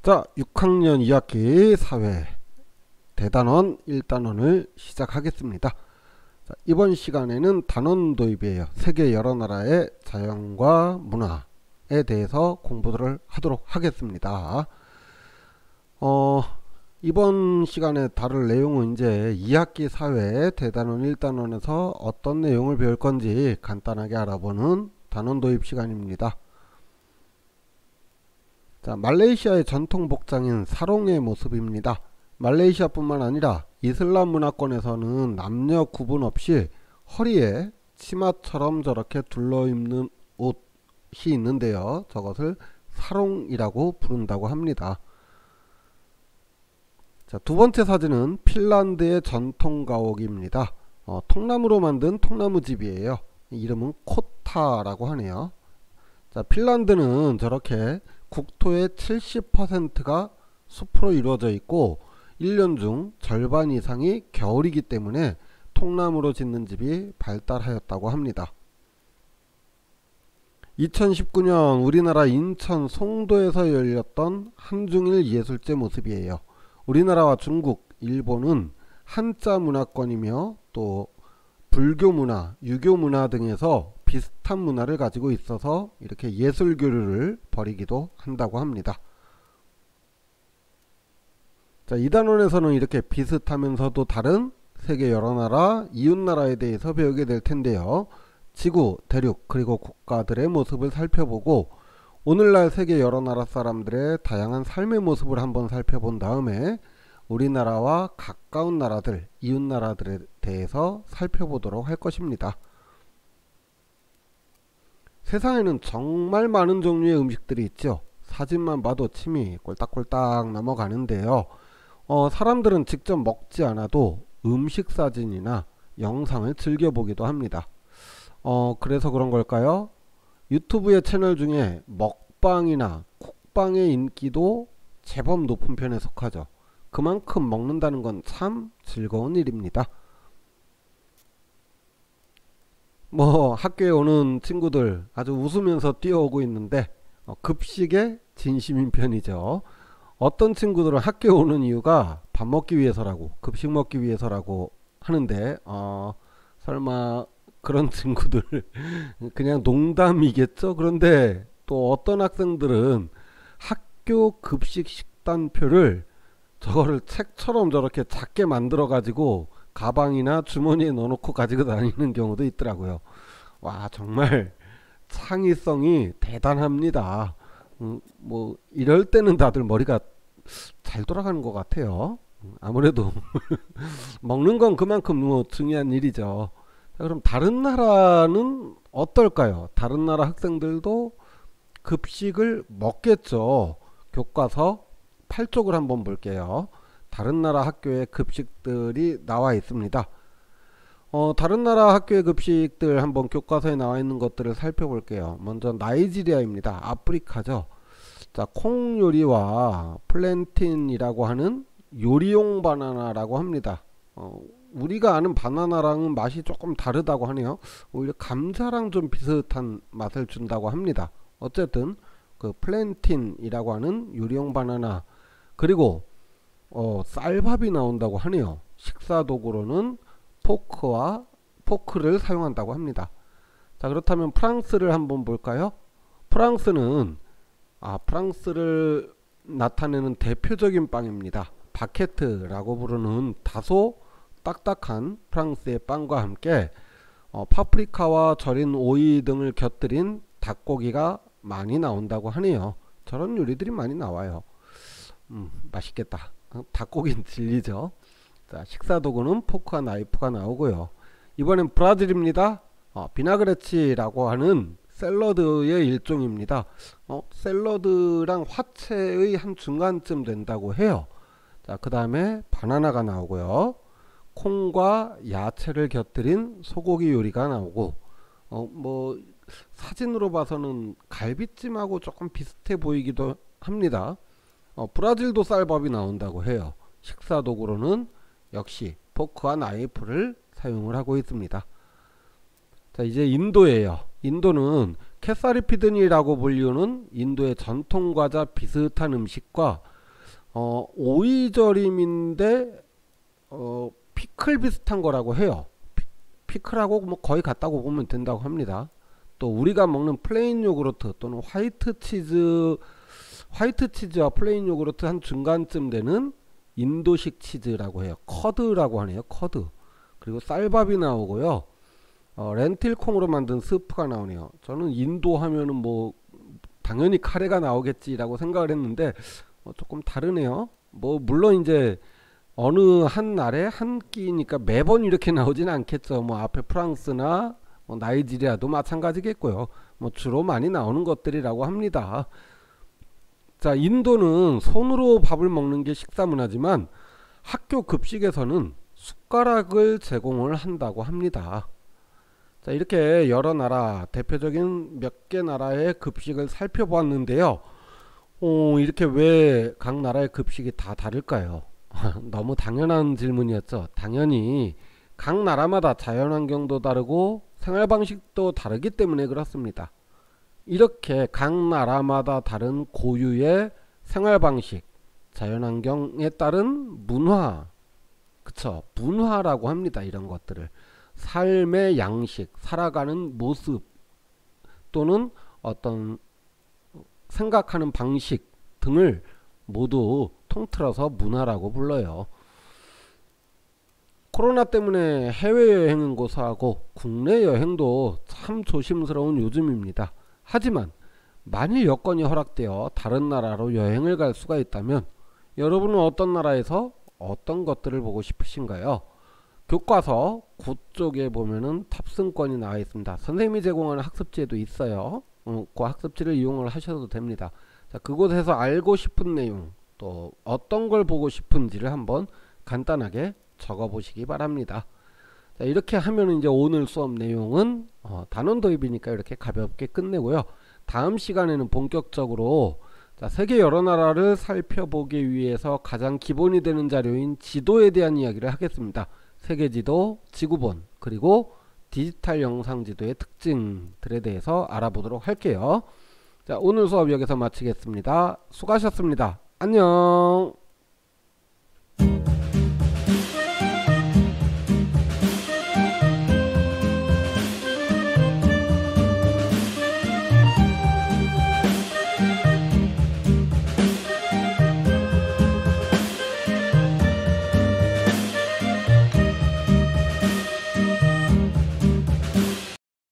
자, 6학년 2학기 사회 대단원 1단원을 시작하겠습니다. 자, 이번 시간에는 단원 도입이에요. 세계 여러 나라의 자연과 문화에 대해서 공부를 하도록 하겠습니다. 이번 시간에 다룰 내용은 이제 2학기 사회 대단원 1단원에서 어떤 내용을 배울 건지 간단하게 알아보는 단원 도입 시간입니다. 자, 말레이시아의 전통 복장인 사롱의 모습입니다. 말레이시아뿐만 아니라 이슬람 문화권에서는 남녀 구분 없이 허리에 치마처럼 저렇게 둘러입는 옷이 있는데요. 저것을 사롱이라고 부른다고 합니다. 자, 두 번째 사진은 핀란드의 전통 가옥입니다. 통나무로 만든 통나무집이에요. 이름은 코타라고 하네요. 자, 핀란드는 저렇게 국토의 70%가 숲으로 이루어져 있고 1년 중 절반 이상이 겨울이기 때문에 통나무로 짓는 집이 발달하였다고 합니다. 2019년 우리나라 인천 송도에서 열렸던 한중일 예술제 모습이에요. 우리나라와 중국, 일본은 한자 문화권이며 또 불교 문화, 유교 문화 등에서 비슷한 문화를 가지고 있어서 이렇게 예술 교류를 벌이기도 한다고 합니다. 자, 이 단원에서는 이렇게 비슷하면서도 다른 세계 여러 나라, 이웃 나라에 대해서 배우게 될 텐데요. 지구, 대륙, 그리고 국가들의 모습을 살펴보고 오늘날 세계 여러 나라 사람들의 다양한 삶의 모습을 한번 살펴본 다음에 우리나라와 가까운 나라들, 이웃 나라들에 대해서 살펴보도록 할 것입니다. 세상에는 정말 많은 종류의 음식들이 있죠. 사진만 봐도 침이 꼴딱꼴딱 넘어가는데요. 사람들은 직접 먹지 않아도 음식 사진이나 영상을 즐겨보기도 합니다. 그래서 그런 걸까요? 유튜브의 채널 중에 먹방이나 쿡방의 인기도 제법 높은 편에 속하죠. 그만큼 먹는다는 건 참 즐거운 일입니다. 학교에 오는 친구들 아주 웃으면서 뛰어오고 있는데 급식에 진심인 편이죠. 어떤 친구들은 학교에 오는 이유가 밥 먹기 위해서라고, 급식 먹기 위해서라고 하는데 설마 그런 친구들 그냥 농담이겠죠? 그런데 또 어떤 학생들은 학교 급식 식단표를 저거를 책처럼 저렇게 작게 만들어 가지고 가방이나 주머니에 넣어놓고 가지고 다니는 경우도 있더라고요. 와, 정말 창의성이 대단합니다. 이럴 때는 다들 머리가 잘 돌아가는 것 같아요. 아무래도 먹는 건 그만큼 중요한 일이죠. 자, 그럼 다른 나라는 어떨까요? 다른 나라 학생들도 급식을 먹겠죠. 교과서 8쪽을 한번 볼게요. 다른 나라 학교의 급식들이 나와 있습니다. 다른 나라 학교의 급식들 한번 교과서에 나와 있는 것들을 살펴볼게요. 먼저 나이지리아입니다. 아프리카죠. 자, 콩 요리와 플랜틴이라고 하는 요리용 바나나라고 합니다. 우리가 아는 바나나랑은 맛이 조금 다르다고 하네요. 오히려 감자랑 좀 비슷한 맛을 준다고 합니다. 어쨌든 그 플랜틴이라고 하는 요리용 바나나, 그리고 쌀밥이 나온다고 하네요. 식사 도구로는 포크를 사용한다고 합니다. 자, 그렇다면 프랑스를 한번 볼까요? 프랑스는 프랑스를 나타내는 대표적인 빵입니다. 바게트라고 부르는 다소 딱딱한 프랑스의 빵과 함께 파프리카와 절인 오이 등을 곁들인 닭고기가 많이 나온다고 하네요. 저런 요리들이 많이 나와요. 맛있겠다. 닭고기는 질리죠. 자, 식사도구는 포크와 나이프가 나오고요. 이번엔 브라질입니다. 비나그레치라고 하는 샐러드의 일종입니다. 샐러드랑 화채의 한 중간쯤 된다고 해요. 자, 그 다음에 바나나가 나오고요. 콩과 야채를 곁들인 소고기 요리가 나오고 사진으로 봐서는 갈비찜하고 조금 비슷해 보이기도 합니다. 브라질도 쌀밥이 나온다고 해요. 식사 도구로는 역시 포크와 나이프를 사용을 하고 있습니다. 자, 이제 인도예요. 인도는 캐사리피든이라고 불리우는 인도의 전통 과자 비슷한 음식과 오이절임인데 피클 비슷한 거라고 해요. 피클하고 뭐 거의 같다고 보면 된다고 합니다. 또 우리가 먹는 플레인 요구르트 또는 화이트 치즈와 플레인 요구르트 한 중간쯤 되는 인도식 치즈라고 해요. 커드라고 하네요. 커드. 그리고 쌀밥이 나오고요. 렌틸콩으로 만든 스프가 나오네요. 저는 인도 하면은 뭐 당연히 카레가 나오겠지라고 생각을 했는데 조금 다르네요. 뭐 물론 이제 어느 한 날에 한 끼니까 매번 이렇게 나오진 않겠죠. 뭐 앞에 프랑스나 뭐 나이지리아도 마찬가지겠고요. 뭐 주로 많이 나오는 것들이라고 합니다. 자, 인도는 손으로 밥을 먹는 게 식사 문화지만 학교 급식에서는 숟가락을 제공을 한다고 합니다. 자, 이렇게 여러 나라 대표적인 몇 개 나라의 급식을 살펴보았는데요. 이렇게 왜 각 나라의 급식이 다 다를까요? 너무 당연한 질문이었죠. 당연히 각 나라마다 자연환경도 다르고 생활방식도 다르기 때문에 그렇습니다. 이렇게 각 나라마다 다른 고유의 생활방식, 자연환경에 따른 문화, 그쵸? 문화라고 합니다. 이런 것들을. 삶의 양식, 살아가는 모습 또는 어떤 생각하는 방식 등을 모두 통틀어서 문화라고 불러요. 코로나 때문에 해외여행은 고사하고 국내 여행도 참 조심스러운 요즘입니다. 하지만 만일 여건이 허락되어 다른 나라로 여행을 갈 수가 있다면 여러분은 어떤 나라에서 어떤 것들을 보고 싶으신가요? 교과서 9쪽에 보면은 탑승권이 나와 있습니다. 선생님이 제공하는 학습지에도 있어요. 그 학습지를 이용을 하셔도 됩니다. 자, 그곳에서 알고 싶은 내용 또 어떤 걸 보고 싶은지를 한번 간단하게 적어 보시기 바랍니다. 자, 이렇게 하면 이제 오늘 수업 내용은 단원 도입이니까 이렇게 가볍게 끝내고요. 다음 시간에는 본격적으로 자, 세계 여러 나라를 살펴보기 위해서 가장 기본이 되는 자료인 지도에 대한 이야기를 하겠습니다. 세계지도, 지구본, 그리고 디지털 영상지도의 특징들에 대해서 알아보도록 할게요. 자, 오늘 수업 여기서 마치겠습니다. 수고하셨습니다. 안녕.